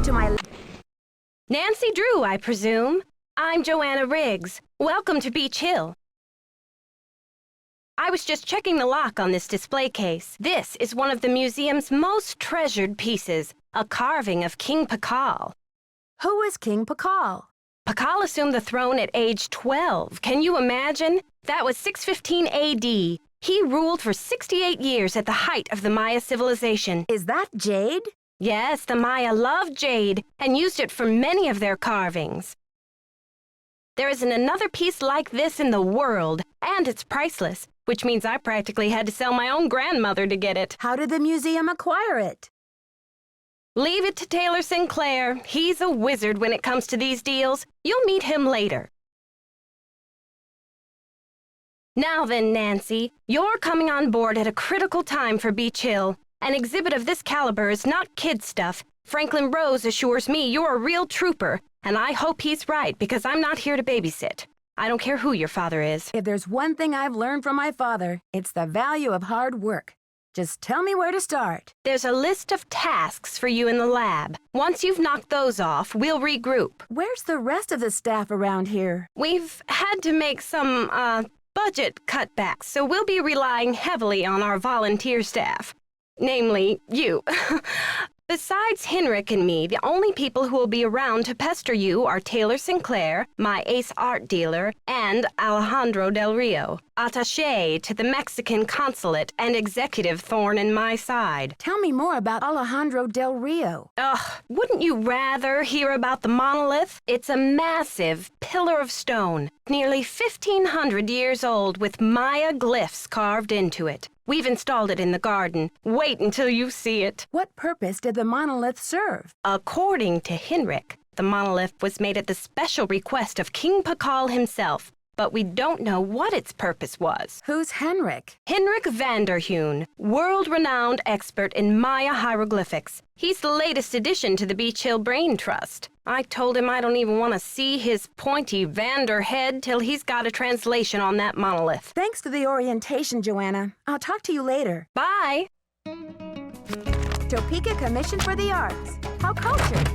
to my... Nancy Drew, I presume. I'm Joanna Riggs. Welcome to Beach Hill. I was just checking the lock on this display case. This is one of the museum's most treasured pieces, a carving of King Pakal. Who is King Pakal? Pakal assumed the throne at age 12. Can you imagine? That was 615 A.D. He ruled for 68 years at the height of the Maya civilization. Is that jade? Yes, the Maya loved jade and used it for many of their carvings. There isn't another piece like this in the world, and it's priceless, which means I practically had to sell my own grandmother to get it. How did the museum acquire it? Leave it to Taylor Sinclair. He's a wizard when it comes to these deals. You'll meet him later. Now then, Nancy, you're coming on board at a critical time for Beach Hill. An exhibit of this caliber is not kid stuff. Franklin Rose assures me you're a real trooper, and I hope he's right because I'm not here to babysit. I don't care who your father is. If there's one thing I've learned from my father, it's the value of hard work. Just tell me where to start. There's a list of tasks for you in the lab. Once you've knocked those off, we'll regroup. Where's the rest of the staff around here? We've had to make some, budget cutbacks, so we'll be relying heavily on our volunteer staff. Namely, you. Besides Henrik and me, the only people who will be around to pester you are Taylor Sinclair, my ace art dealer, and Alejandro Del Rio, attaché to the Mexican consulate and executive thorn in my side. Tell me more about Alejandro Del Rio. Ugh, wouldn't you rather hear about the monolith? It's a massive pillar of stone, nearly 1,500 years old with Maya glyphs carved into it. We've installed it in the garden. Wait until you see it. What purpose did the monolith serve? According to Henrik, the monolith was made at the special request of King Pakal himself, but we don't know what its purpose was. Who's Henrik? Henrik Vanderheun, world-renowned expert in Maya hieroglyphics. He's the latest addition to the Beach Hill Brain Trust. I told him I don't even want to see his pointy Vander head till he's got a translation on that monolith. Thanks for the orientation, Joanna. I'll talk to you later. Bye! Topeka Commission for the Arts. How cultured.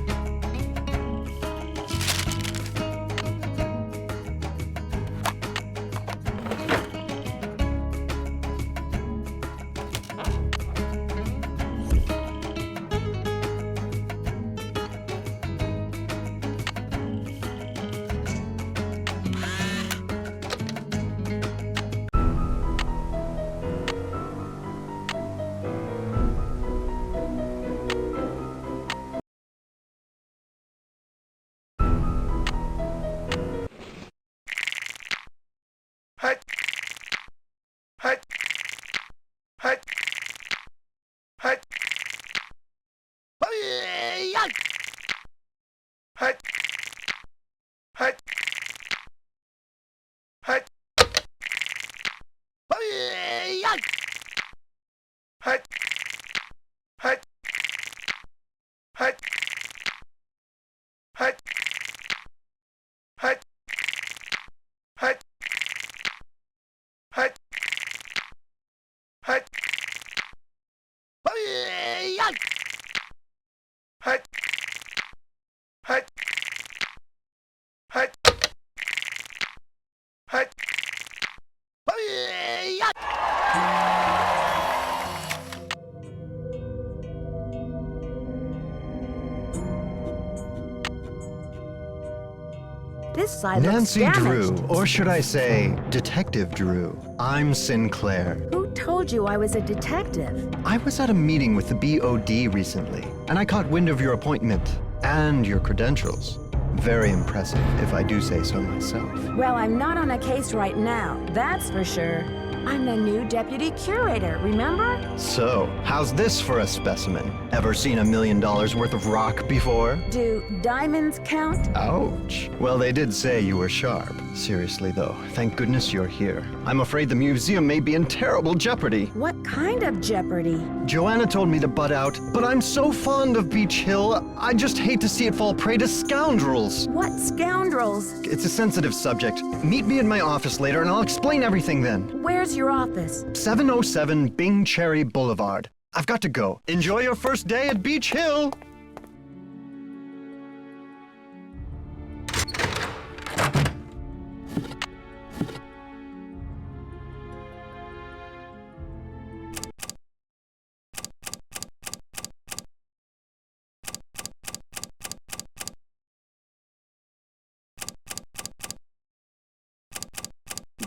This side Nancy looks Drew, damaged. or should I say, Detective Drew. I'm Sinclair. Who told you I was a detective? I was at a meeting with the BOD recently, and I caught wind of your appointment and your credentials. Very impressive, if I do say so myself. Well, I'm not on a case right now, that's for sure. I'm the new deputy curator, remember? So, how's this for a specimen? Ever seen $1 million worth of rock before? Do diamonds count? Ouch. Well, they did say you were sharp. Seriously, though, thank goodness you're here. I'm afraid the museum may be in terrible jeopardy. What kind of jeopardy? Joanna told me to butt out, but I'm so fond of Beach Hill, I just hate to see it fall prey to scoundrels. What scoundrels? It's a sensitive subject. Meet me in my office later and I'll explain everything then. Where's your office? 707 Bing Cherry Boulevard. I've got to go. Enjoy your first day at Beach Hill!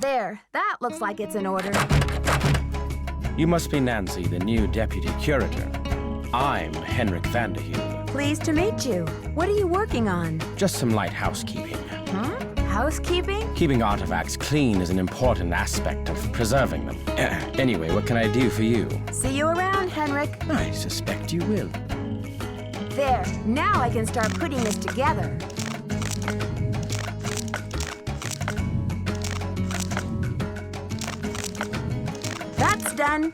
There, that looks like it's in order. You must be Nancy, the new deputy curator. I'm Henrik Vanderheel. Pleased to meet you. What are you working on? Just some light housekeeping. Huh? Housekeeping? Keeping artifacts clean is an important aspect of preserving them. Anyway, what can I do for you? See you around, Henrik. I suspect you will. There, now I can start putting this together. That's done.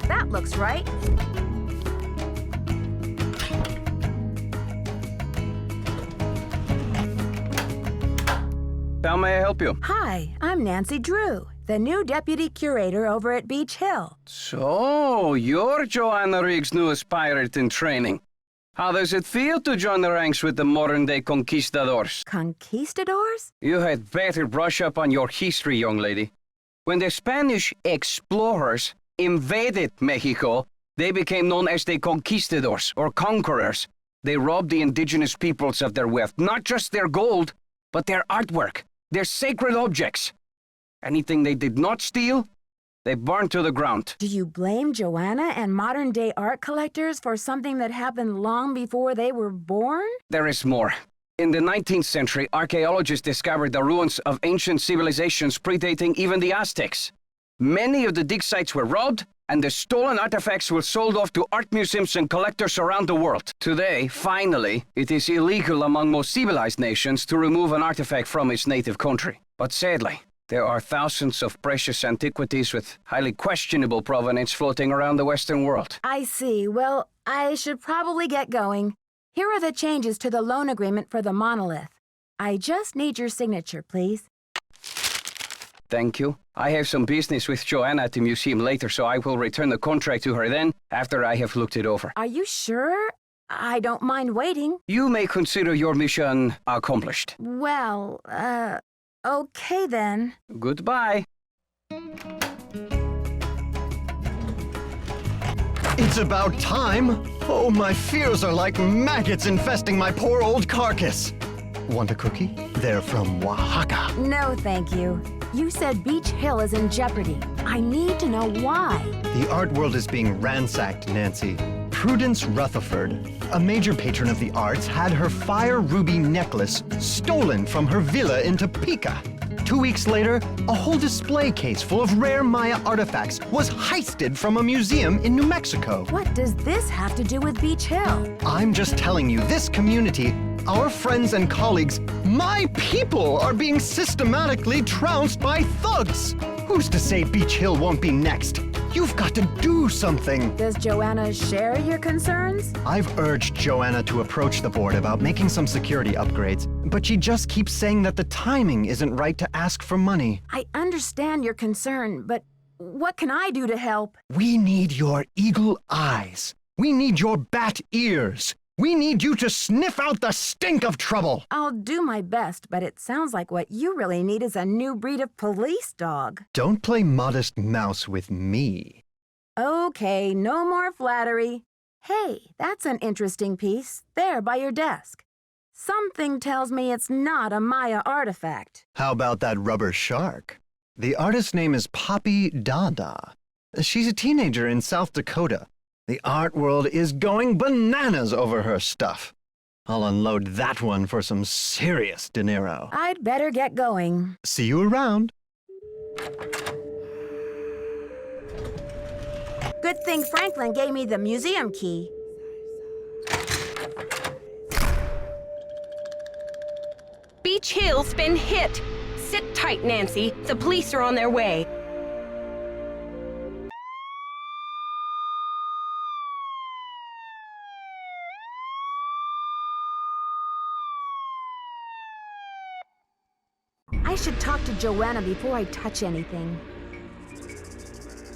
That looks right. How may I help you? Hi, I'm Nancy Drew, the new deputy curator over at Beach Hill. So, you're Joanna Riggs' newest pirate in training. How does it feel to join the ranks with the modern-day conquistadors? Conquistadors? You had better brush up on your history, young lady. When the Spanish explorers invaded Mexico, they became known as the conquistadors, or conquerors. They robbed the indigenous peoples of their wealth, not just their gold, but their artwork, their sacred objects. Anything they did not steal, they burned to the ground. Do you blame Joanna and modern-day art collectors for something that happened long before they were born? There is more. In the 19th century, archaeologists discovered the ruins of ancient civilizations predating even the Aztecs. Many of the dig sites were robbed, and the stolen artifacts were sold off to art museums and collectors around the world. Today, finally, it is illegal among most civilized nations to remove an artifact from its native country. But sadly, there are thousands of precious antiquities with highly questionable provenance floating around the Western world. I see. Well, I should probably get going. Here are the changes to the loan agreement for the monolith. I just need your signature, please. Thank you. I have some business with Joanna at the museum later, so I will return the contract to her then, after I have looked it over. Are you sure? I don't mind waiting. You may consider your mission accomplished. Well, okay then. Goodbye. It's about time! Oh, my fears are like maggots infesting my poor old carcass. Want a cookie? They're from Oaxaca. No, thank you. You said Beach Hill is in jeopardy. I need to know why. The art world is being ransacked, Nancy. Prudence Rutherford, a major patron of the arts, had her fire ruby necklace stolen from her villa in Topeka. 2 weeks later, a whole display case full of rare Maya artifacts was heisted from a museum in New Mexico. What does this have to do with Beach Hill? I'm just telling you, this community, our friends and colleagues, my people are being systematically trounced by thugs. Who's to say Beach Hill won't be next? You've got to do something. Does Joanna share your concerns? I've urged Joanna to approach the board about making some security upgrades, but she just keeps saying that the timing isn't right to ask for money. I understand your concern, but what can I do to help? We need your eagle eyes. We need your bat ears. We need you to sniff out the stink of trouble. I'll do my best, but it sounds like what you really need is a new breed of police dog. Don't play modest mouse with me. Okay, no more flattery. Hey, that's an interesting piece, there by your desk. Something tells me it's not a Maya artifact. How about that rubber shark? The artist's name is Poppy Dada. She's a teenager in South Dakota. The art world is going bananas over her stuff. I'll unload that one for some serious dinero. I'd better get going. See you around. Good thing Franklin gave me the museum key. Beach Hill's been hit. Sit tight, Nancy. The police are on their way. I should talk to Joanna before I touch anything.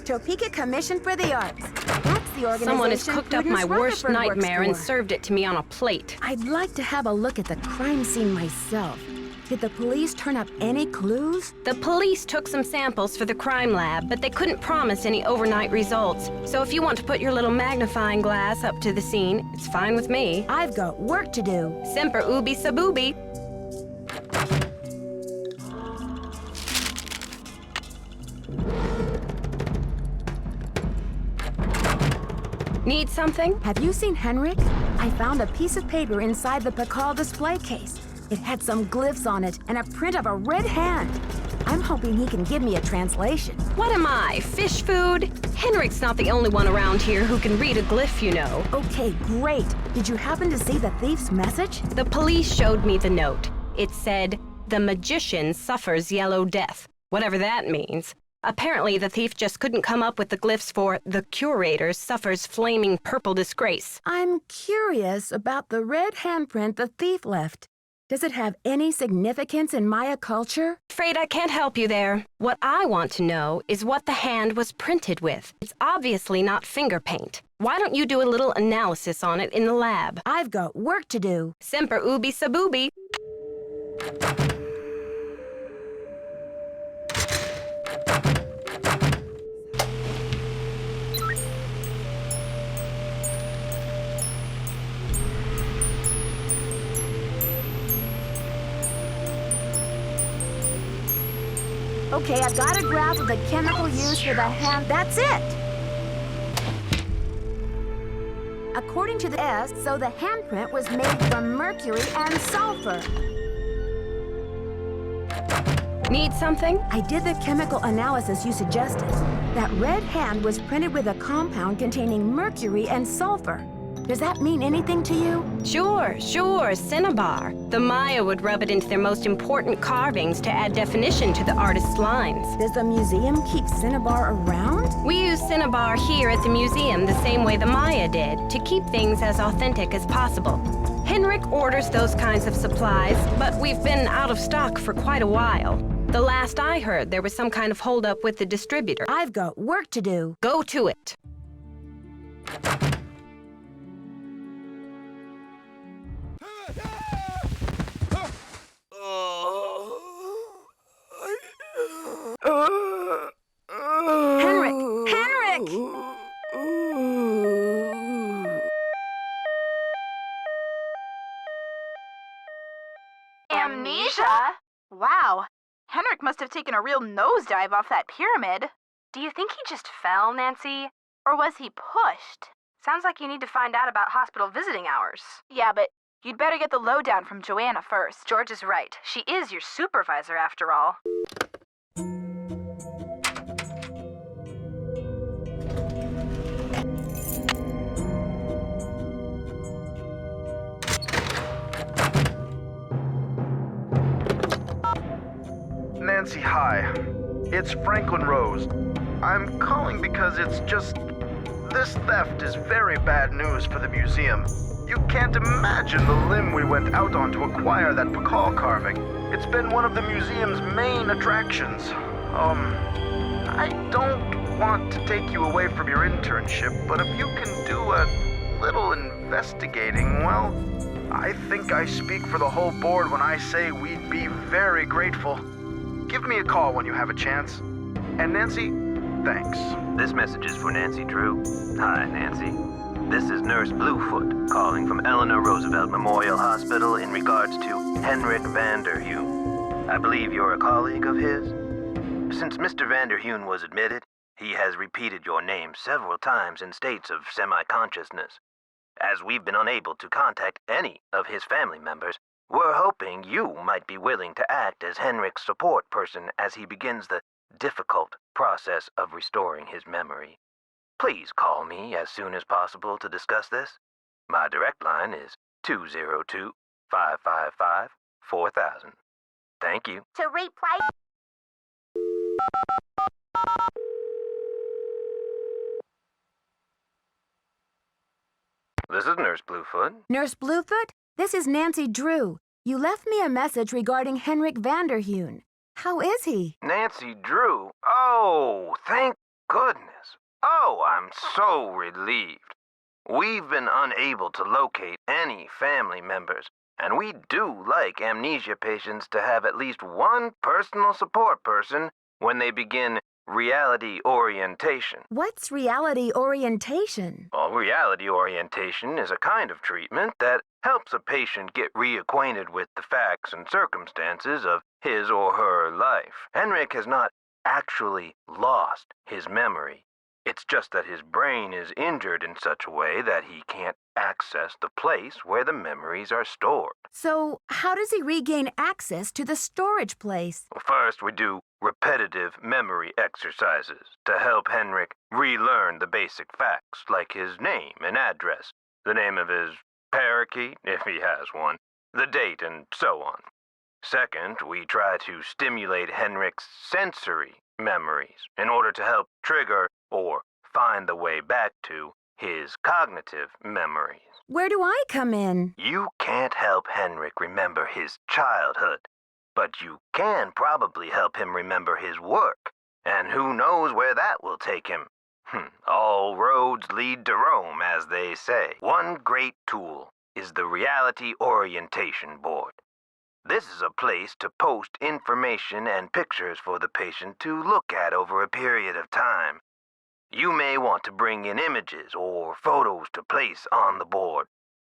Topeka Commission for the Arts. That's the organization Someone has cooked up my Prudence worst Rutherford nightmare and works for. served it to me on a plate. I'd like to have a look at the crime scene myself. Did the police turn up any clues? The police took some samples for the crime lab, but they couldn't promise any overnight results. So if you want to put your little magnifying glass up to the scene, it's fine with me. I've got work to do. Semper ubi sub ubi. Need something? Have you seen Henrik? I found a piece of paper inside the Pakal display case. It had some glyphs on it and a print of a red hand. I'm hoping he can give me a translation. What am I, fish food? Henrik's not the only one around here who can read a glyph, you know. Okay, great. Did you happen to see the thief's message? The police showed me the note. It said, "The magician suffers yellow death," whatever that means. Apparently, the thief just couldn't come up with the glyphs for "the curator suffers flaming purple disgrace." I'm curious about the red handprint the thief left. Does it have any significance in Maya culture? Afraid I can't help you there. What I want to know is what the hand was printed with. It's obviously not finger paint. Why don't you do a little analysis on it in the lab? I've got work to do. Semper ubi sub ubi. Okay, I've got a graph of the chemical used for the hand. That's it! According to the S, so the handprint was made from mercury and sulfur. Need something? I did the chemical analysis you suggested. That red hand was printed with a compound containing mercury and sulfur. Does that mean anything to you? Sure, cinnabar. The Maya would rub it into their most important carvings to add definition to the artist's lines. Does the museum keep cinnabar around? We use cinnabar here at the museum the same way the Maya did, to keep things as authentic as possible. Henrik orders those kinds of supplies, but we've been out of stock for quite a while. The last I heard, there was some kind of holdup with the distributor. I've got work to do. Go to it. Henrik! Amnesia? Wow. Henrik must have taken a real nosedive off that pyramid. Do you think he just fell, Nancy? Or was he pushed? Sounds like you need to find out about hospital visiting hours. Yeah, but you'd better get the lowdown from Joanna first. George is right. She is your supervisor, after all. Nancy, hi. It's Franklin Rose. I'm calling because it's just... This theft is very bad news for the museum. You can't imagine the limb we went out on to acquire that Pakal carving. It's been one of the museum's main attractions. I don't want to take you away from your internship, but if you can do a little investigating, well, I think I speak for the whole board when I say we'd be very grateful. Give me a call when you have a chance. And Nancy, thanks. This message is for Nancy Drew. Hi, Nancy. This is Nurse Bluefoot calling from Eleanor Roosevelt Memorial Hospital in regards to Henrik Vanderheun. I believe you're a colleague of his? Since Mr. Vanderheun was admitted, he has repeated your name several times in states of semi-consciousness. As we've been unable to contact any of his family members, we're hoping you might be willing to act as Henrik's support person as he begins the difficult process of restoring his memory. Please call me as soon as possible to discuss this. My direct line is 202-555-4000. Thank you. To reply... This is Nurse Bluefoot. Nurse Bluefoot, this is Nancy Drew. You left me a message regarding Henrik Vanderheun. How is he? Nancy Drew? Oh, thank goodness. Oh, I'm so relieved. We've been unable to locate any family members, And we do like amnesia patients to have at least one personal support person when they begin reality orientation. What's reality orientation? Well, reality orientation is a kind of treatment that helps a patient get reacquainted with the facts and circumstances of his or her life. Henrik has not actually lost his memory. It's just that his brain is injured in such a way that he can't access the place where the memories are stored. So, how does he regain access to the storage place? First, we do repetitive memory exercises to help Henrik relearn the basic facts, like his name and address, the name of his parakeet, if he has one, the date, and so on. Second, we try to stimulate Henrik's sensory memories in order to help trigger or find the way back to his cognitive memories. Where do I come in? You can't help Henrik remember his childhood, but you can probably help him remember his work, and who knows where that will take him. All roads lead to Rome, as they say. One great tool is the Reality Orientation Board. This is a place to post information and pictures for the patient to look at over a period of time. You may want to bring in images or photos to place on the board.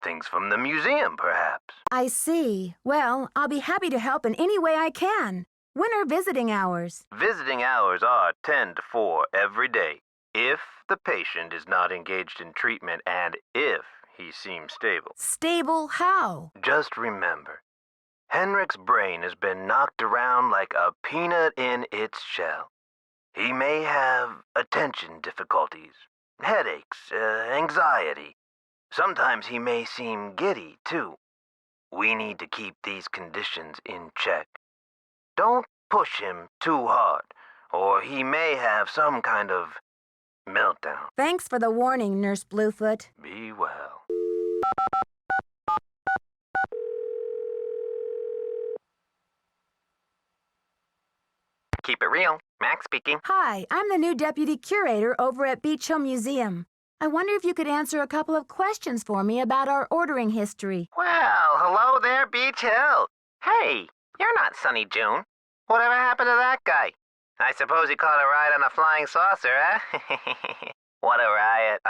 Things from the museum, perhaps. I see. Well, I'll be happy to help in any way I can. When are visiting hours? Visiting hours are 10 to 4 every day, if the patient is not engaged in treatment and if he seems stable. Stable how? Just remember, Henrik's brain has been knocked around like a peanut in its shell. He may have attention difficulties, headaches, anxiety. Sometimes he may seem giddy, too. We need to keep these conditions in check. Don't push him too hard, or he may have some kind of meltdown. Thanks for the warning, Nurse Bluefoot. Be well. Keep it real. Max speaking. Hi, I'm the new deputy curator over at Beach Hill Museum. I wonder if you could answer a couple of questions for me about our ordering history. Well, hello there, Beach Hill. Hey, you're not Sunny June. Whatever happened to that guy? I suppose he caught a ride on a flying saucer, huh? What a riot.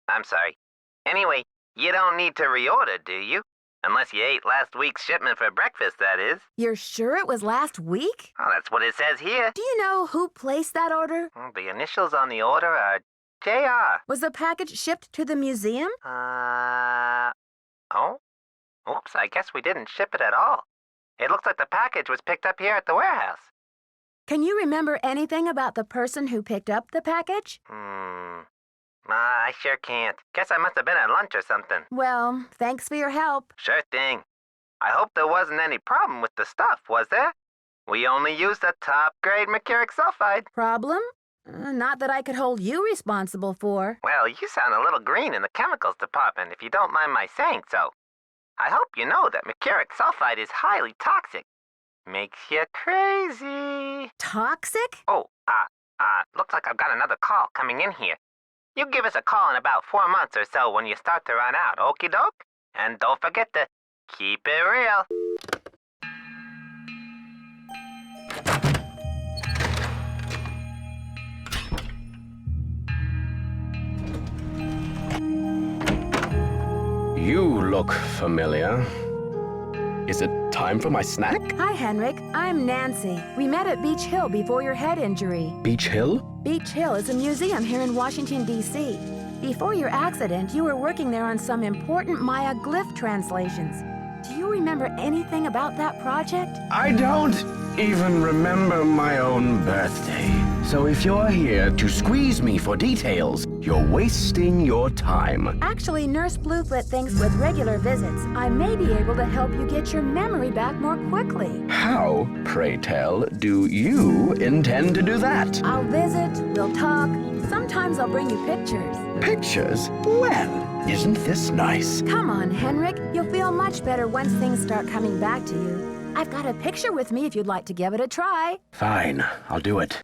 I'm sorry. Anyway, you don't need to reorder, do you? Unless you ate last week's shipment for breakfast, that is. You're sure it was last week? Oh, that's what it says here. Do you know who placed that order? The initials on the order are J.R. Was the package shipped to the museum? Oh? Oops, I guess we didn't ship it at all. It looks like the package was picked up here at the warehouse. Can you remember anything about the person who picked up the package? I sure can't. Guess I must have been at lunch or something. Well, thanks for your help. Sure thing. I hope there wasn't any problem with the stuff, was there? We only used the top-grade mercuric sulfide. Problem? Not that I could hold you responsible for. Well, you sound a little green in the chemicals department, if you don't mind my saying so. I hope you know that mercuric sulfide is highly toxic. Makes you crazy. Toxic? Oh, looks like I've got another call coming in here. You give us a call in about 4 months or so when you start to run out, okie doke? And don't forget to keep it real. You look familiar. Is it time for my snack? Hi, Henrik. I'm Nancy. We met at Beach Hill before your head injury. Beach Hill? Beach Hill is a museum here in Washington, D.C. Before your accident, you were working there on some important Maya glyph translations. Do you remember anything about that project? I don't even remember my own birthday. So if you're here to squeeze me for details, you're wasting your time. Actually, Nurse Bluefoot thinks with regular visits, I may be able to help you get your memory back more quickly. How, pray tell, do you intend to do that? I'll visit, we'll talk. Sometimes I'll bring you pictures. Pictures? Well, isn't this nice? Come on, Henrik. You'll feel much better once things start coming back to you. I've got a picture with me if you'd like to give it a try. Fine, I'll do it.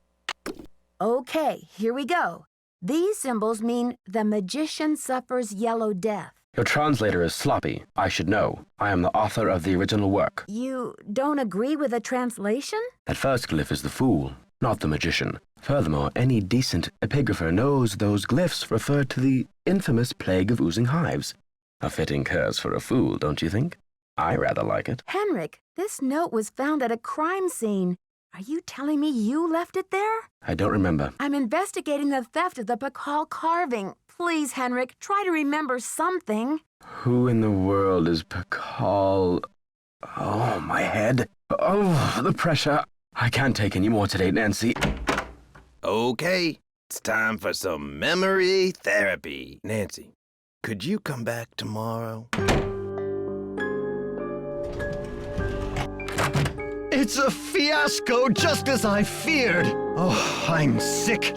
Okay, here we go. These symbols mean the magician suffers yellow death. Your translator is sloppy. I should know. I am the author of the original work. You don't agree with the translation? That first glyph is the fool, not the magician. Furthermore, any decent epigrapher knows those glyphs refer to the infamous plague of oozing hives. A fitting curse for a fool, don't you think? I rather like it. Henrik, this note was found at a crime scene. Are you telling me you left it there? I don't remember. I'm investigating the theft of the Pakal carving. Please, Henrik, try to remember something. Who in the world is Pakal? Oh, my head. Oh, the pressure. I can't take any more today, Nancy. Okay, it's time for some memory therapy. Nancy, could you come back tomorrow? It's a fiasco, just as I feared. Oh, I'm sick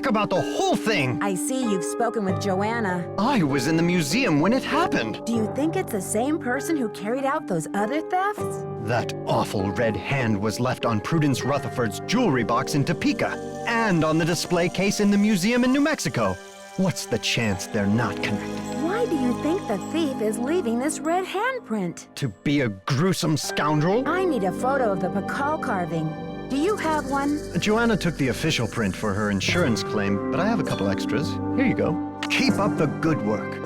about the whole thing. I see you've spoken with Joanna. I was in the museum when it happened. Do you think it's the same person who carried out those other thefts? That awful red hand was left on Prudence Rutherford's jewelry box in Topeka and on the display case in the museum in New Mexico. What's the chance they're not connected? Why do you think the thief is leaving this red handprint? To be a gruesome scoundrel? I need a photo of the Pakal carving. Do you have one? Joanna took the official print for her insurance claim, but I have a couple extras. Here you go. Keep up the good work.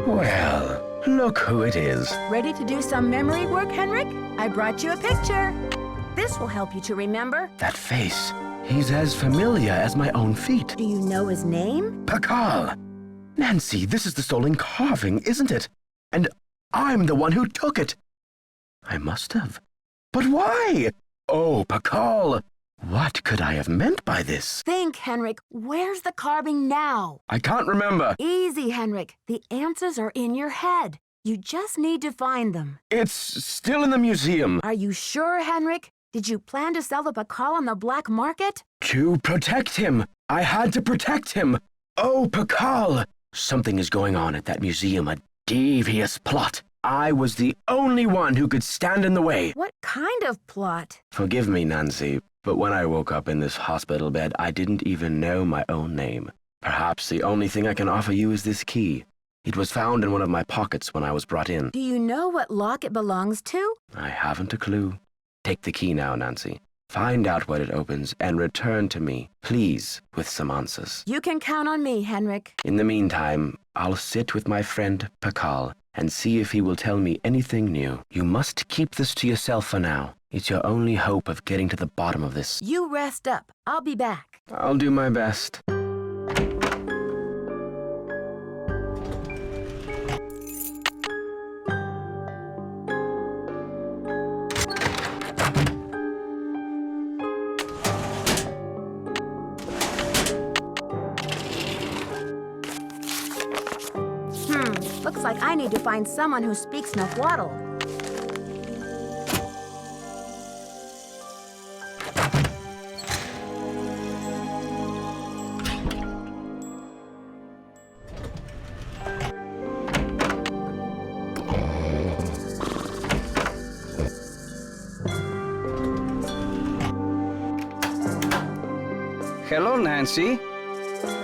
Well, look who it is. Ready to do some memory work, Henrik? I brought you a picture. This will help you to remember. That face. He's as familiar as my own feet. Do you know his name? Pakal! Nancy, this is the stolen carving, isn't it? And I'm the one who took it. I must have. But why? Oh, Pakal! What could I have meant by this? Think, Henrik. Where's the carving now? I can't remember. Easy, Henrik. The answers are in your head. You just need to find them. It's still in the museum. Are you sure, Henrik? Did you plan to sell the Pakal on the black market? To protect him. I had to protect him. Oh, Pakal! Something is going on at that museum, a devious plot. I was the only one who could stand in the way. What kind of plot? Forgive me, Nancy, but when I woke up in this hospital bed, I didn't even know my own name. Perhaps the only thing I can offer you is this key. It was found in one of my pockets when I was brought in. Do you know what lock it belongs to? I haven't a clue. Take the key now, Nancy. Find out what it opens and return to me, please, with some answers. You can count on me, Henrik. In the meantime, I'll sit with my friend Pakal and see if he will tell me anything new. You must keep this to yourself for now. It's your only hope of getting to the bottom of this. You rest up. I'll be back. I'll do my best. Looks like I need to find someone who speaks Nahuatl. Hello, Nancy.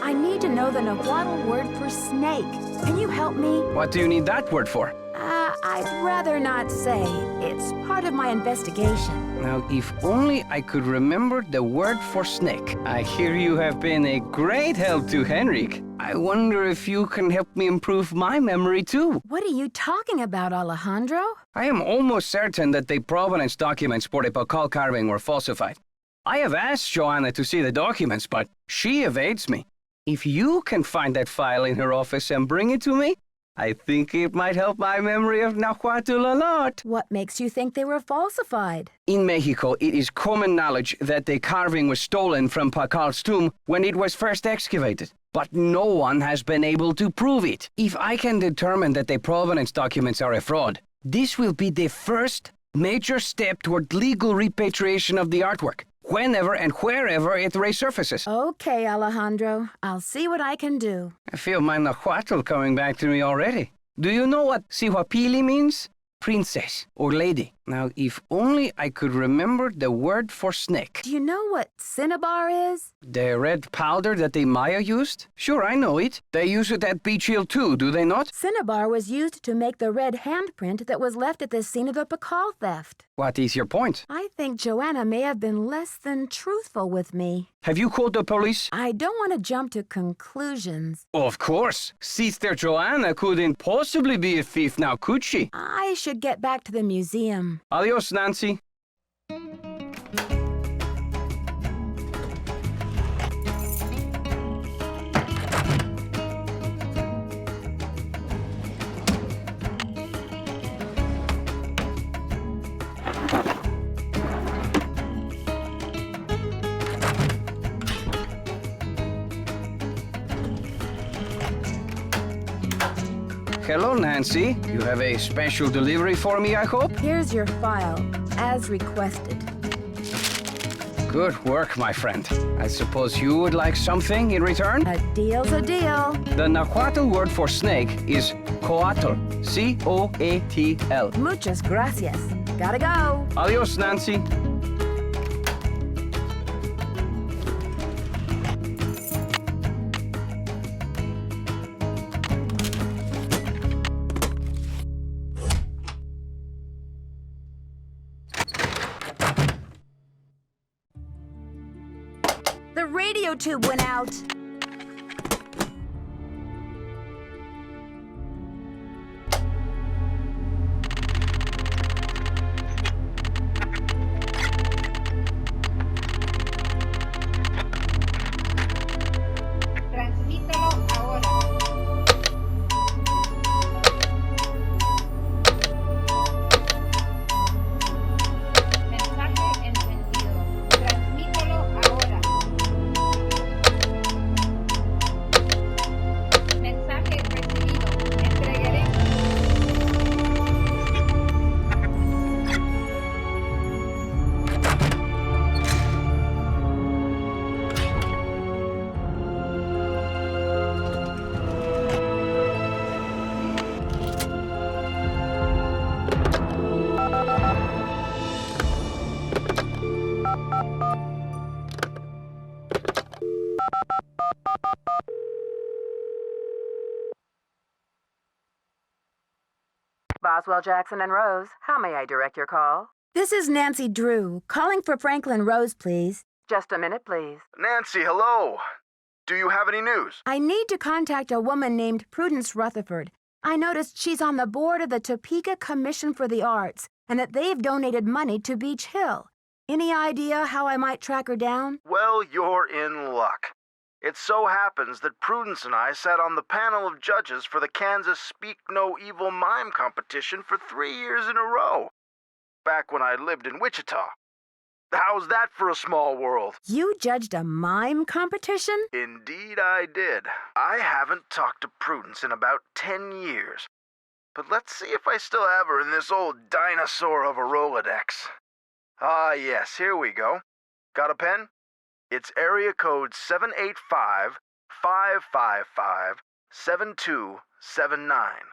I need to know the Nahuatl word for snake. Can you help me? What do you need that word for? I'd rather not say. It's part of my investigation. Now, if only I could remember the word for snake. I hear you have been a great help to Henrik. I wonder if you can help me improve my memory too. What are you talking about, Alejandro? I am almost certain that the provenance documents for the Pakal carving were falsified. I have asked Joanna to see the documents, but she evades me. If you can find that file in her office and bring it to me, I think it might help my memory of Nahuatl a lot. What makes you think they were falsified? In Mexico, it is common knowledge that the carving was stolen from Pakal's tomb when it was first excavated. But no one has been able to prove it. If I can determine that the provenance documents are a fraud, this will be the first major step toward legal repatriation of the artwork, whenever and wherever it resurfaces. Okay, Alejandro. I'll see what I can do. I feel my Nahuatl coming back to me already. Do you know what Sihuapili means? Princess or lady. Now, if only I could remember the word for snake. Do you know what cinnabar is? The red powder that the Maya used? Sure, I know it. They use it at Beach Hill too, do they not? Cinnabar was used to make the red handprint that was left at the scene of the Pakal theft. What is your point? I think Joanna may have been less than truthful with me. Have you called the police? I don't want to jump to conclusions. Of course. Sister Joanna couldn't possibly be a thief now, could she? I should get back to the museum. Adios, Nancy. Hello, Nancy. You have a special delivery for me, I hope? Here's your file, as requested. Good work, my friend. I suppose you would like something in return? A deal's a deal. The Nahuatl word for snake is coatl. C-O-A-T-L. Muchas gracias. Gotta go. Adios, Nancy. The radio tube went out. Transmítelo ahora. Mensaje encendido. Transmítelo ahora. Mensaje recibido. Entregaré. Boswell, Jackson, and Rose, how may I direct your call? This is Nancy Drew, calling for Franklin Rose, please. Just a minute, please. Nancy, hello. Do you have any news? I need to contact a woman named Prudence Rutherford. I noticed she's on the board of the Topeka Commission for the Arts, and that they've donated money to Beach Hill. Any idea how I might track her down? Well, you're in luck. It so happens that Prudence and I sat on the panel of judges for the Kansas Speak No Evil Mime competition for 3 years in a row, back when I lived in Wichita. How's that for a small world? You judged a mime competition? Indeed I did. I haven't talked to Prudence in about 10 years. But let's see if I still have her in this old dinosaur of a Rolodex. Ah, yes, here we go. Got a pen? It's area code 785-555-7279.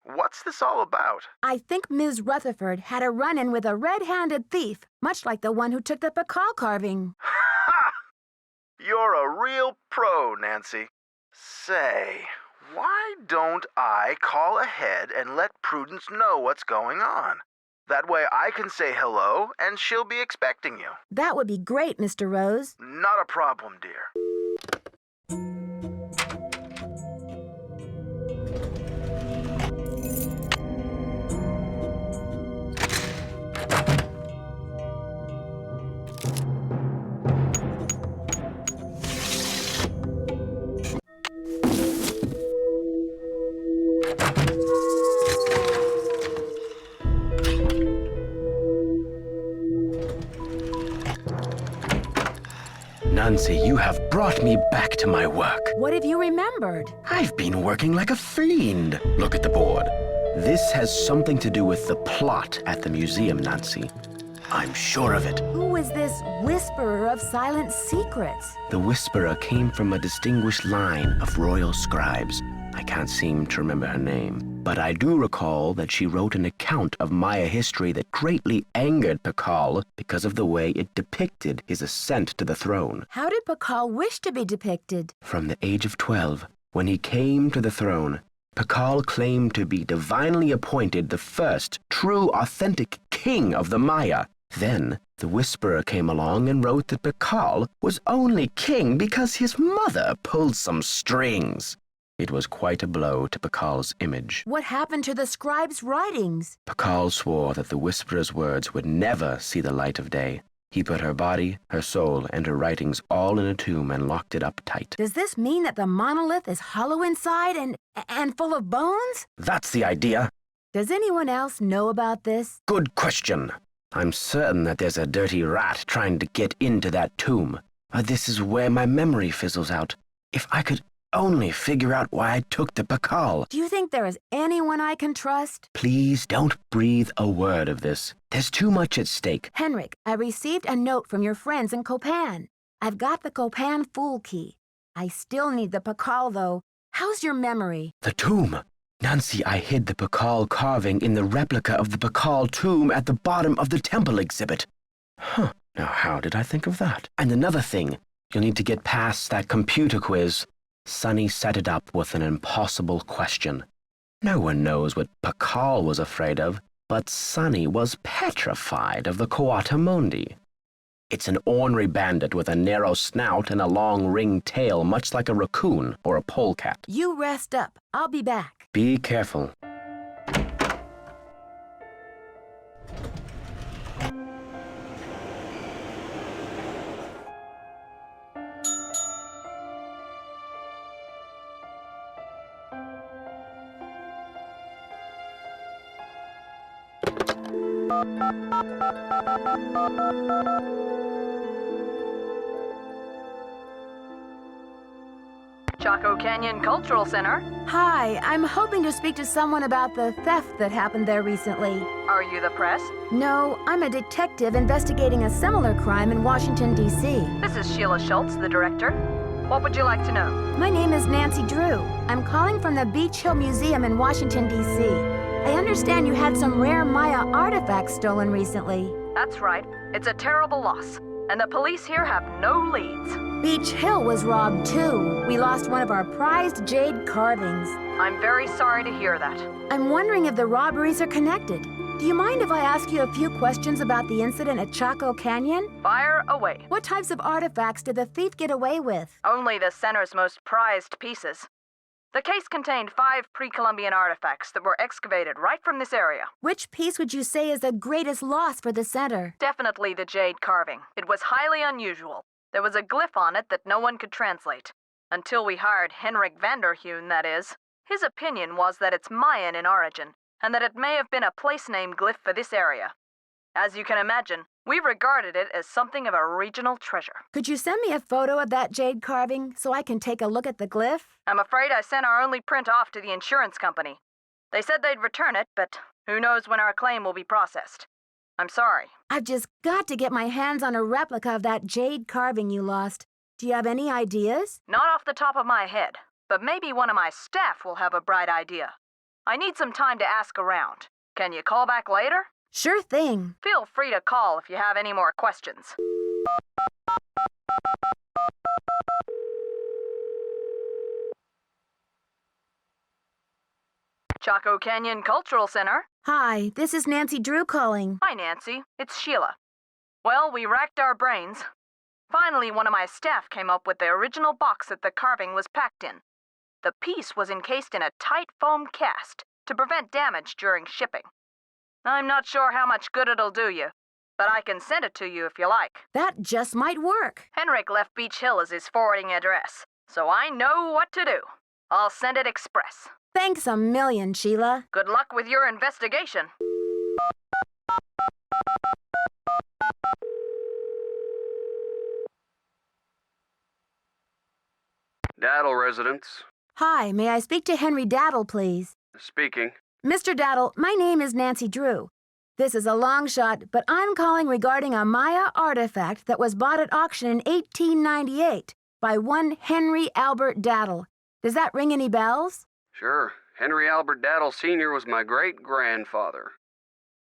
What's this all about? I think Ms. Rutherford had a run-in with a red-handed thief, much like the one who took the Pakal carving. Ha! You're a real pro, Nancy. Say, why don't I call ahead and let Prudence know what's going on? That way I can say hello, and she'll be expecting you. That would be great, Mr. Rose. Not a problem, dear. Nancy, you have brought me back to my work. What have you remembered? I've been working like a fiend. Look at the board. This has something to do with the plot at the museum, Nancy. I'm sure of it. Who is this whisperer of silent secrets? The whisperer came from a distinguished line of royal scribes. I can't seem to remember her name. But I do recall that she wrote an account of Maya history that greatly angered Pakal because of the way it depicted his ascent to the throne. How did Pakal wish to be depicted? From the age of 12, when he came to the throne, Pakal claimed to be divinely appointed the first true authentic king of the Maya. Then the Whisperer came along and wrote that Pakal was only king because his mother pulled some strings. It was quite a blow to Pakal's image. What happened to the scribe's writings? Pakal swore that the Whisperer's words would never see the light of day. He put her body, her soul, and her writings all in a tomb and locked it up tight. Does this mean that the monolith is hollow inside and full of bones? That's the idea. Does anyone else know about this? Good question. I'm certain that there's a dirty rat trying to get into that tomb. This is where my memory fizzles out. If I could only figure out why I took the Pakal. Do you think there is anyone I can trust? Please don't breathe a word of this. There's too much at stake. Henrik, I received a note from your friends in Copan. I've got the Copan Fool Key. I still need the Pakal, though. How's your memory? The tomb. Nancy, I hid the Pakal carving in the replica of the Pakal tomb at the bottom of the temple exhibit. Huh. Now, how did I think of that? And another thing. You'll need to get past that computer quiz. Sonny set it up with an impossible question. No one knows what Pakal was afraid of, but Sonny was petrified of the Coatamundi. It's an ornery bandit with a narrow snout and a long ringed tail, much like a raccoon or a polecat. You rest up. I'll be back. Be careful. Chaco Canyon Cultural Center. Hi, I'm hoping to speak to someone about the theft that happened there recently. Are you the press? No, I'm a detective investigating a similar crime in Washington, D.C. This is Sheila Schultz, the director. What would you like to know? My name is Nancy Drew. I'm calling from the Beach Hill Museum in Washington, D.C. I understand you had some rare Maya artifacts stolen recently. That's right. It's a terrible loss, and the police here have no leads. Beach Hill was robbed, too. We lost one of our prized jade carvings. I'm very sorry to hear that. I'm wondering if the robberies are connected. Do you mind if I ask you a few questions about the incident at Chaco Canyon? Fire away. What types of artifacts did the thief get away with? Only the center's most prized pieces. The case contained 5 pre-Columbian artifacts that were excavated right from this area. Which piece would you say is the greatest loss for the center? Definitely the jade carving. It was highly unusual. There was a glyph on it that no one could translate. Until we hired Henrik Vanderheun, that is. His opinion was that it's Mayan in origin, and that it may have been a place-name glyph for this area. As you can imagine, we regarded it as something of a regional treasure. Could you send me a photo of that jade carving so I can take a look at the glyph? I'm afraid I sent our only print off to the insurance company. They said they'd return it, but who knows when our claim will be processed. I'm sorry. I've just got to get my hands on a replica of that jade carving you lost. Do you have any ideas? Not off the top of my head, but maybe one of my staff will have a bright idea. I need some time to ask around. Can you call back later? Sure thing. Feel free to call if you have any more questions. Chaco Canyon Cultural Center. Hi, this is Nancy Drew calling. Hi, Nancy. It's Sheila. Well, we racked our brains. Finally, one of my staff came up with the original box that the carving was packed in. The piece was encased in a tight foam cast to prevent damage during shipping. I'm not sure how much good it'll do you, but I can send it to you if you like. That just might work. Henrik left Beach Hill as his forwarding address, so I know what to do. I'll send it express. Thanks a million, Sheila. Good luck with your investigation. Daddle residence. Hi, may I speak to Henry Daddle, please? Speaking. Mr. Daddle, my name is Nancy Drew. This is a long shot, but I'm calling regarding a Maya artifact that was bought at auction in 1898 by one Henry Albert Daddle. Does that ring any bells? Sure. Henry Albert Daddle Sr. was my great-grandfather.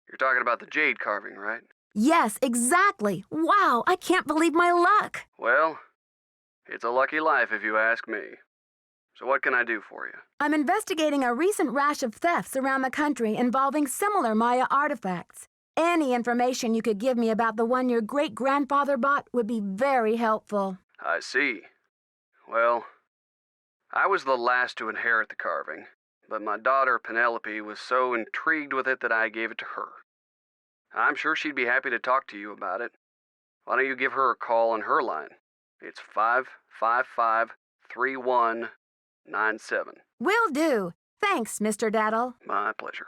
You're talking about the jade carving, right? Yes, exactly. Wow, I can't believe my luck. Well, it's a lucky life if you ask me. So what can I do for you? I'm investigating a recent rash of thefts around the country involving similar Maya artifacts. Any information you could give me about the one your great-grandfather bought would be very helpful. I see. Well, I was the last to inherit the carving, but my daughter Penelope was so intrigued with it that I gave it to her. I'm sure she'd be happy to talk to you about it. Why don't you give her a call on her line? It's 555-3197. Will do. Thanks, Mr. Daddle. My pleasure.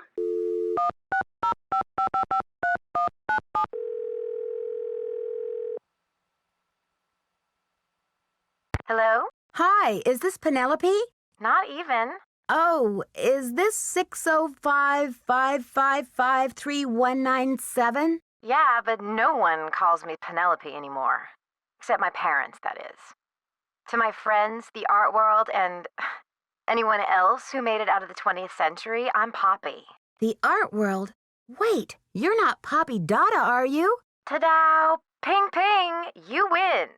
Hello? Hi, is this Penelope? Not even. Oh, is this 605-555-3197? Yeah, but no one calls me Penelope anymore. Except my parents, that is. To my friends, the art world, and anyone else who made it out of the 20th century, I'm Poppy. The art world? Wait, you're not Poppy Dada, are you? Ta-da! Ping ping! You win!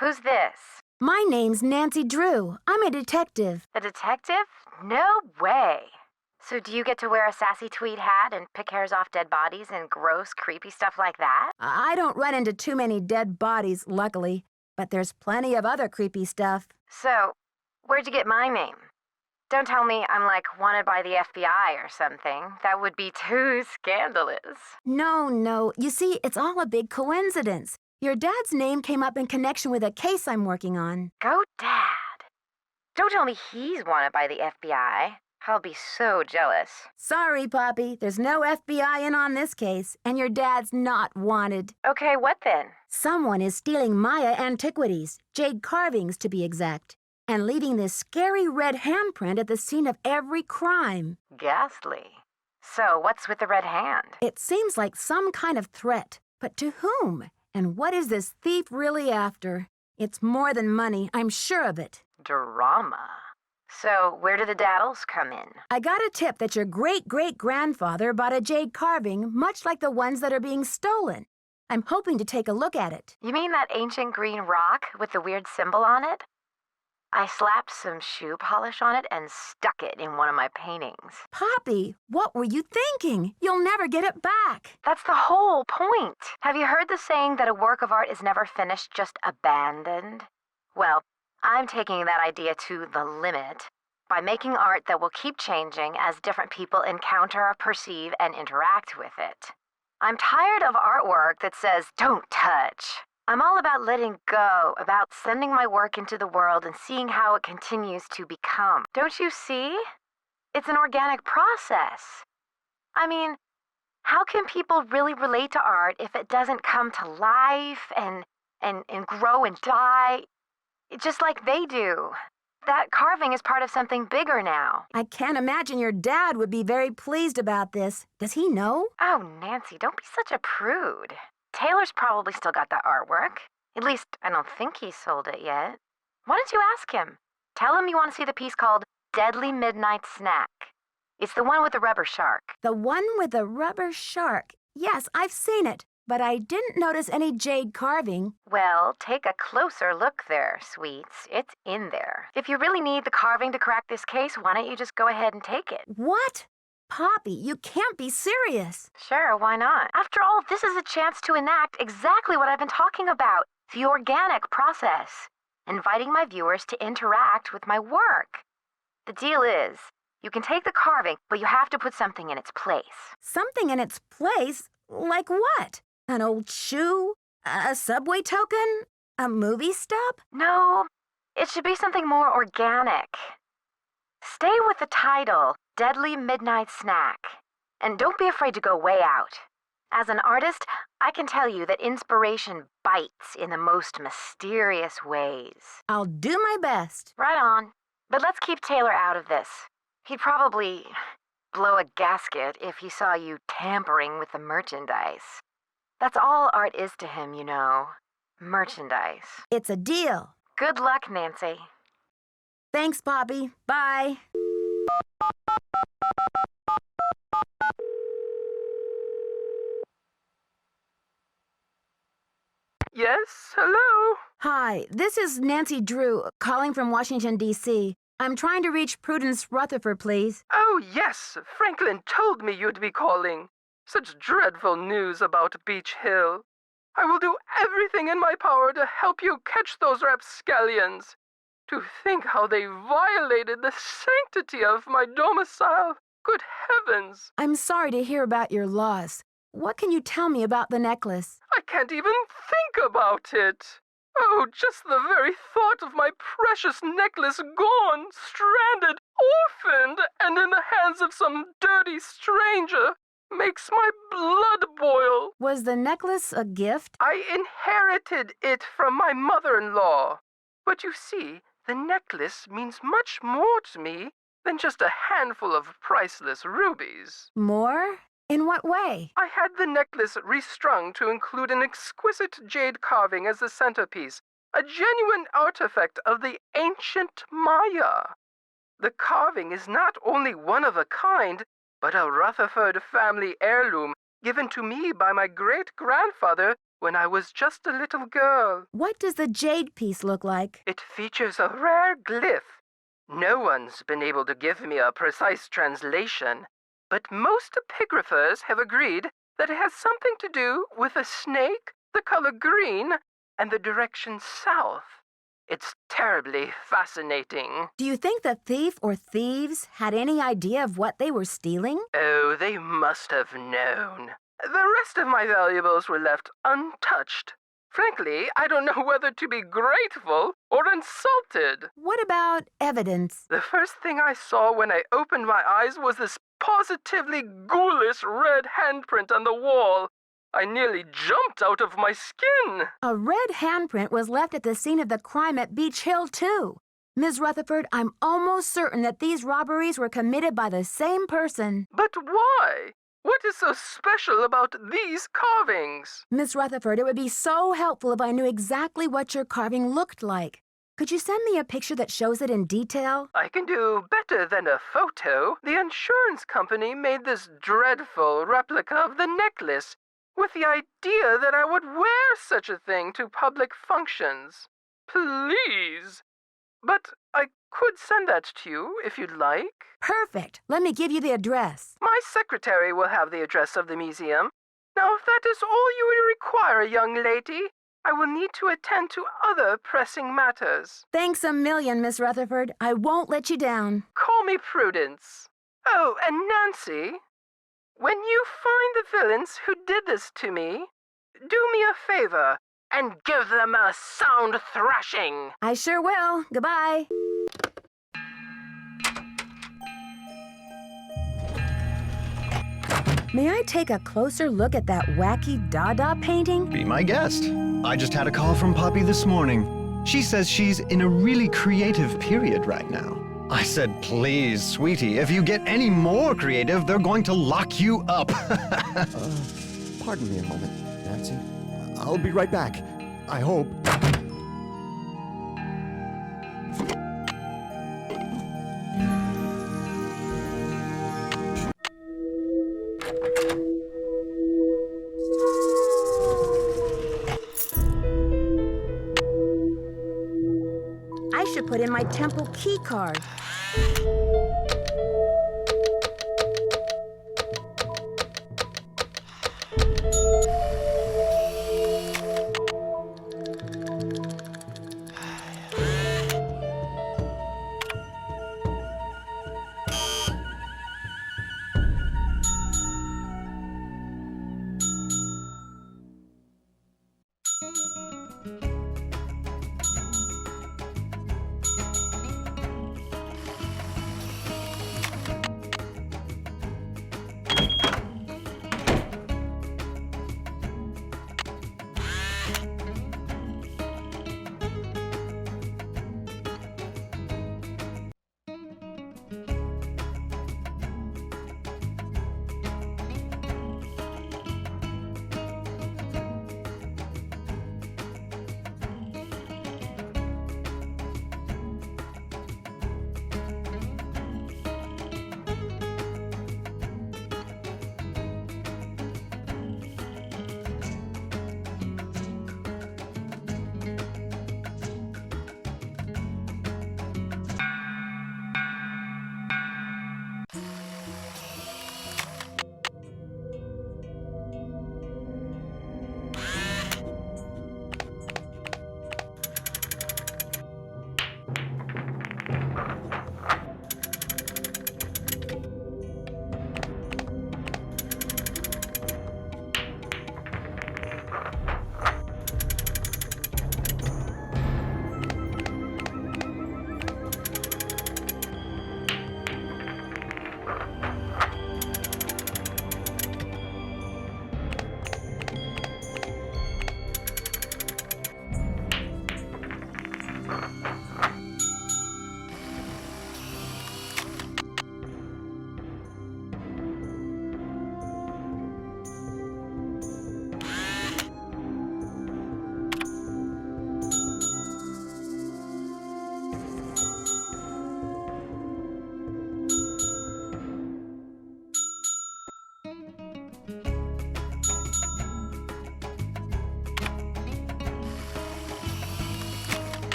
Who's this? My name's Nancy Drew. I'm a detective. A detective? No way! So do you get to wear a sassy tweed hat and pick hairs off dead bodies and gross, creepy stuff like that? I don't run into too many dead bodies, luckily, but there's plenty of other creepy stuff. So, where'd you get my name? Don't tell me I'm like wanted by the FBI or something. That would be too scandalous. No. You see, it's all a big coincidence. Your dad's name came up in connection with a case I'm working on. Go Dad. Don't tell me he's wanted by the FBI. I'll be so jealous. Sorry, Poppy. There's no FBI in on this case, and your dad's not wanted. Okay, what then? Someone is stealing Maya antiquities, jade carvings to be exact, and leaving this scary red handprint at the scene of every crime. Ghastly. So, what's with the red hand? It seems like some kind of threat, but to whom? And what is this thief really after? It's more than money, I'm sure of it. Drama. So, where do the Daddles come in? I got a tip that your great-great-grandfather bought a jade carving much like the ones that are being stolen. I'm hoping to take a look at it. You mean that ancient green rock with the weird symbol on it? I slapped some shoe polish on it and stuck it in one of my paintings. Poppy, what were you thinking? You'll never get it back. That's the whole point. Have you heard the saying that a work of art is never finished, just abandoned? Well, I'm taking that idea to the limit by making art that will keep changing as different people encounter, perceive, and interact with it. I'm tired of artwork that says, "Don't touch." I'm all about letting go, about sending my work into the world and seeing how it continues to become. Don't you see? It's an organic process. I mean, how can people really relate to art if it doesn't come to life and grow and die just like they do? That carving is part of something bigger now. I can't imagine your dad would be very pleased about this. Does he know? Oh, Nancy, don't be such a prude. Taylor's probably still got that artwork. At least, I don't think he sold it yet. Why don't you ask him? Tell him you want to see the piece called Deadly Midnight Snack. It's the one with the rubber shark. The one with the rubber shark. Yes, I've seen it, but I didn't notice any jade carving. Well, take a closer look there, sweets. It's in there. If you really need the carving to crack this case, why don't you just go ahead and take it? What? Poppy, you can't be serious. Sure, why not? After all, this is a chance to enact exactly what I've been talking about. The organic process. Inviting my viewers to interact with my work. The deal is, you can take the carving, but you have to put something in its place. Something in its place? Like what? An old shoe? A subway token? A movie stub? No, it should be something more organic. Stay with the title, Deadly Midnight Snack. And don't be afraid to go way out. As an artist, I can tell you that inspiration bites in the most mysterious ways. I'll do my best. Right on. But let's keep Taylor out of this. He'd probably blow a gasket if he saw you tampering with the merchandise. That's all art is to him, you know. Merchandise. It's a deal. Good luck, Nancy. Thanks, Poppy. Bye. Hi, this is Nancy Drew, calling from Washington, D.C. I'm trying to reach Prudence Rutherford, please. Oh, yes. Franklin told me you'd be calling. Such dreadful news about Beach Hill. I will do everything in my power to help you catch those rapscallions. To think how they violated the sanctity of my domicile. Good heavens! I'm sorry to hear about your loss. What can you tell me about the necklace? I can't even think about it. Oh, just the very thought of my precious necklace gone, stranded, orphaned, and in the hands of some dirty stranger makes my blood boil. Was the necklace a gift? I inherited it from my mother-in-law. But you see, the necklace means much more to me than just a handful of priceless rubies. More? In what way? I had the necklace restrung to include an exquisite jade carving as the centerpiece, a genuine artifact of the ancient Maya. The carving is not only one of a kind, but a Rutherford family heirloom given to me by my great-grandfather when I was just a little girl. What does the jade piece look like? It features a rare glyph. No one's been able to give me a precise translation, but most epigraphers have agreed that it has something to do with a snake, the color green, and the direction south. It's terribly fascinating. Do you think the thief or thieves had any idea of what they were stealing? Oh, they must have known. The rest of my valuables were left untouched. Frankly, I don't know whether to be grateful or insulted. What about evidence? The first thing I saw when I opened my eyes was this positively ghoulish red handprint on the wall. I nearly jumped out of my skin. A red handprint was left at the scene of the crime at Beach Hill, too. Ms. Rutherford, I'm almost certain that these robberies were committed by the same person. But why? What is so special about these carvings? Miss Rutherford, it would be so helpful if I knew exactly what your carving looked like. Could you send me a picture that shows it in detail? I can do better than a photo. The insurance company made this dreadful replica of the necklace with the idea that I would wear such a thing to public functions. Please. But I could send that to you if you'd like. Perfect. Let me give you the address. My secretary will have the address of the museum. Now, if that is all you would require, young lady, I will need to attend to other pressing matters. Thanks a million, Miss Rutherford. I won't let you down. Call me Prudence. Oh, and Nancy, when you find the villains who did this to me, do me a favor and give them a sound thrashing. I sure will. Goodbye. May I take a closer look at that wacky Dada painting? Be my guest. I just had a call from Poppy this morning. She says she's in a really creative period right now. I said, please, sweetie, if you get any more creative, they're going to lock you up. Pardon me a moment, Nancy. I'll be right back. I hope. I should put in my temple key card.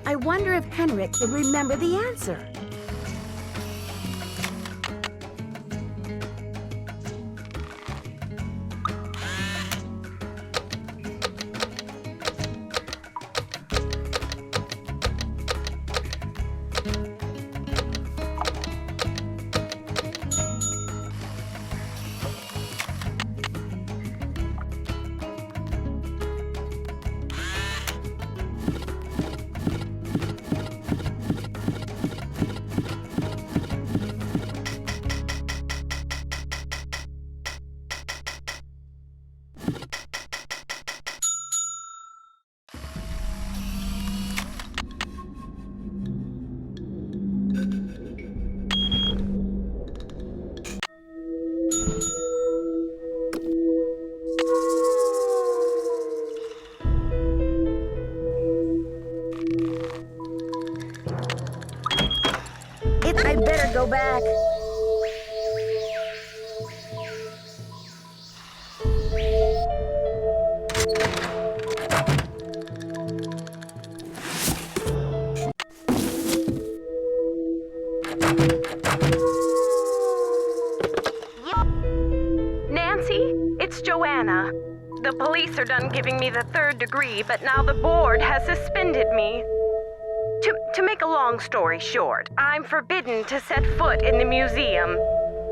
I wonder if Henrik would remember the answer. I better go back. Nancy, it's Joanna. The police are done giving me the 3rd degree, but now the board has suspended me. To make a long story short, I'm forbidden to set foot in the museum.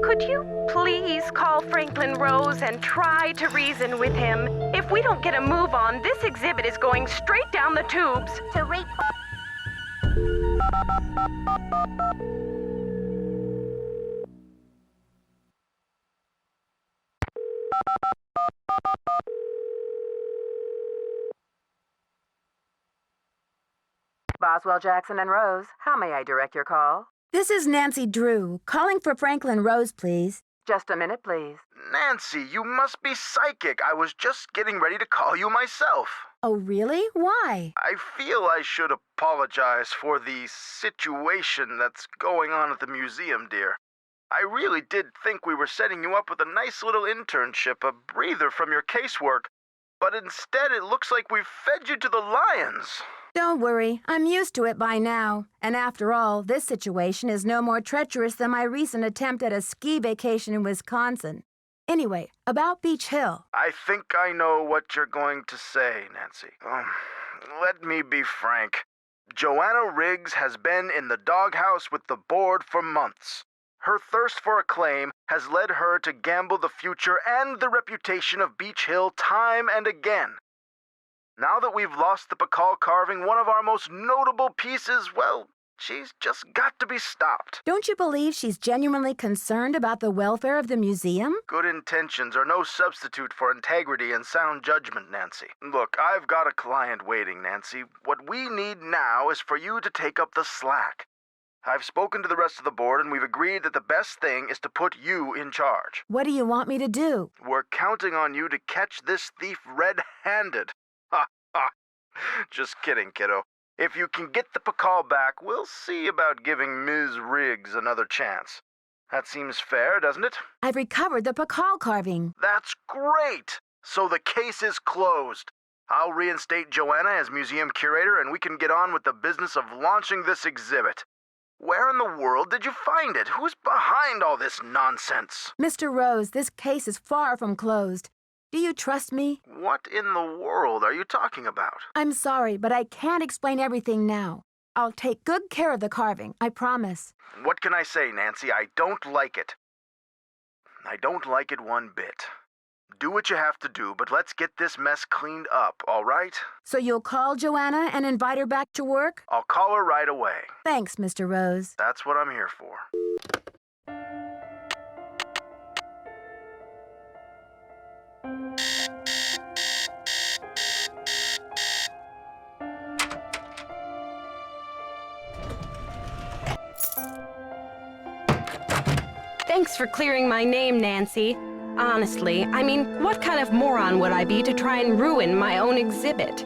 Could you please call Franklin Rose and try to reason with him? If we don't get a move on, this exhibit is going straight down the tubes. To rape. Boswell, Jackson, and Rose, how may I direct your call? This is Nancy Drew, calling for Franklin Rose, please. Just a minute, please. Nancy, you must be psychic. I was just getting ready to call you myself. Oh, really? Why? I feel I should apologize for the situation that's going on at the museum, dear. I really did think we were setting you up with a nice little internship, a breather from your casework, but instead it looks like we've fed you to the lions. Don't worry, I'm used to it by now. And after all, this situation is no more treacherous than my recent attempt at a ski vacation in Wisconsin. Anyway, about Beach Hill. I think I know what you're going to say, Nancy. Let me be frank. Joanna Riggs has been in the doghouse with the board for months. Her thirst for acclaim has led her to gamble the future and the reputation of Beach Hill time and again. Now that we've lost the Bacall carving, one of our most notable pieces, well, she's just got to be stopped. Don't you believe she's genuinely concerned about the welfare of the museum? Good intentions are no substitute for integrity and sound judgment, Nancy. Look, I've got a client waiting, Nancy. What we need now is for you to take up the slack. I've spoken to the rest of the board, and we've agreed that the best thing is to put you in charge. What do you want me to do? We're counting on you to catch this thief red-handed. Ha ha. Just kidding, kiddo. If you can get the Bacall back, we'll see about giving Ms. Riggs another chance. That seems fair, doesn't it? I've recovered the Pakal carving. That's great! So the case is closed. I'll reinstate Joanna as museum curator and we can get on with the business of launching this exhibit. Where in the world did you find it? Who's behind all this nonsense? Mr. Rose, this case is far from closed. Do you trust me? What in the world are you talking about? I'm sorry, but I can't explain everything now. I'll take good care of the carving, I promise. What can I say, Nancy? I don't like it. I don't like it one bit. Do what you have to do, but let's get this mess cleaned up, all right? So you'll call Joanna and invite her back to work? I'll call her right away. Thanks, Mr. Rose. That's what I'm here for. Thanks for clearing my name, Nancy. Honestly, I mean, what kind of moron would I be to try and ruin my own exhibit?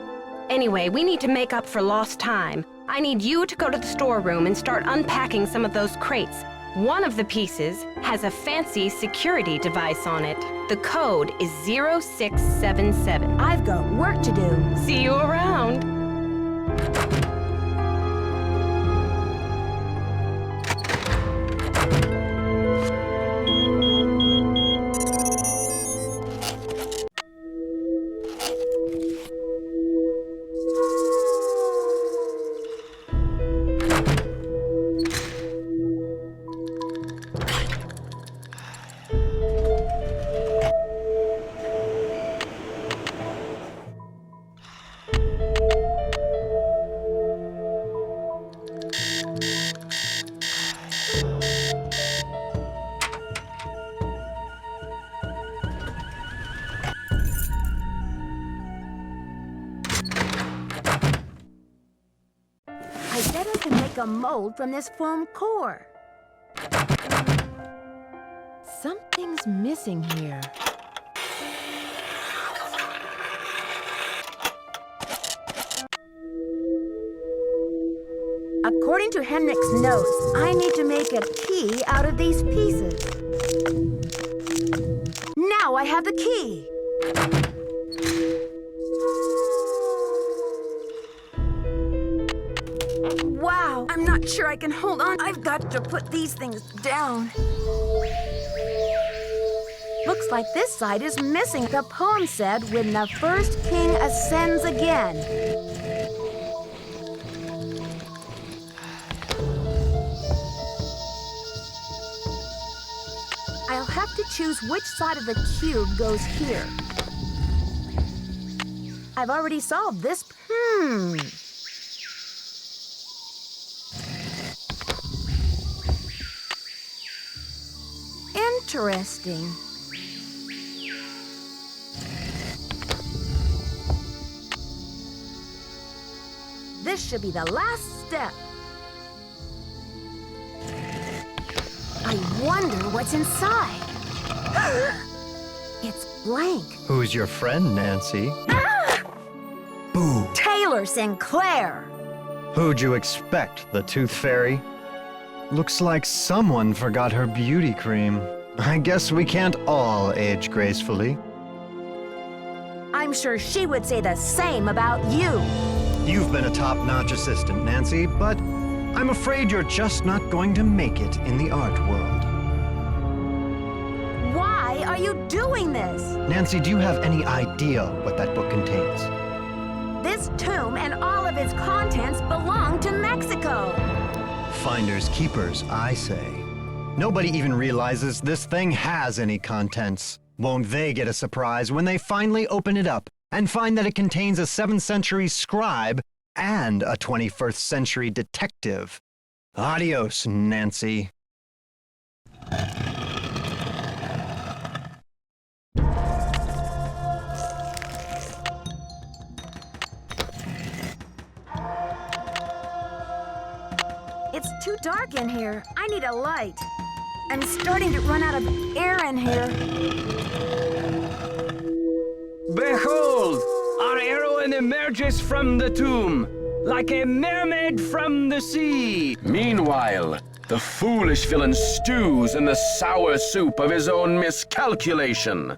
Anyway, we need to make up for lost time. I need you to go to the storeroom and start unpacking some of those crates. One of the pieces has a fancy security device on it. The code is 0677. I've got work to do. See you around. I bet I can make a mold from this foam core. Something's missing here. According to Henrik's notes, I need to make a key out of these pieces. Now I have the key. Wow, I'm not sure I can hold on. I've got to put these things down. Looks like this side is missing. The poem said, when the first king ascends again. I'll have to choose which side of the cube goes here. I've already solved this. Interesting. This should be the last step. I wonder what's inside. It's blank. Who's your friend, Nancy? Boo. Taylor Sinclair. Who'd you expect, the Tooth Fairy? Looks like someone forgot her beauty cream. I guess we can't all age gracefully. I'm sure she would say the same about you. You've been a top-notch assistant, Nancy, but I'm afraid you're just not going to make it in the art world. Why are you doing this? Nancy, do you have any idea what that book contains? This tomb and all of its contents belong to Mexico. Finders keepers, I say. Nobody even realizes this thing has any contents. Won't they get a surprise when they finally open it up and find that it contains a 7th century scribe and a 21st century detective? Adios, Nancy. It's too dark in here. I need a light. I'm starting to run out of air in here. Behold! Our heroine emerges from the tomb, like a mermaid from the sea. Meanwhile, The foolish villain stews in the sour soup of his own miscalculation.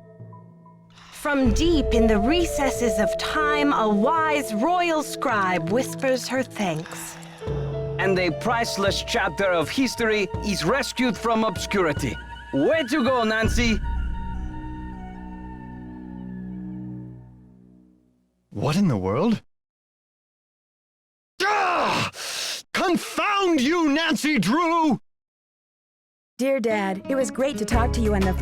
From deep in the recesses of time, a wise royal scribe whispers her thanks. And a priceless chapter of history is rescued from obscurity. Way to go, Nancy! What in the world? Ah! Confound you, Nancy Drew! Dear Dad, it was great to talk to you on the phone.